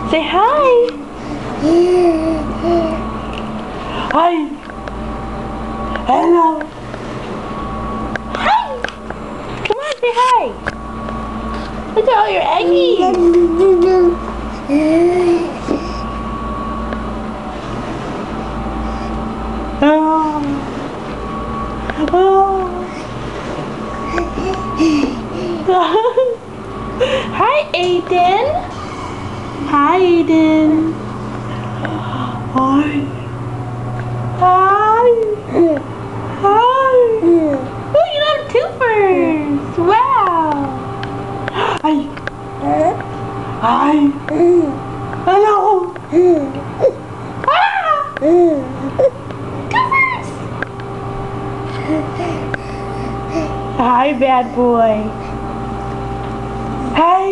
Say hi. Hi. Hello. Hi. Come on, say hi. Look at all your eggies. Oh. Oh. Hi, Aiden. Hi, Aiden. Hi. Hi. Hi. Oh, you have two furs. Wow. Hi. Hi. Hello. Ah. Two furs. Hi, bad boy. Hi.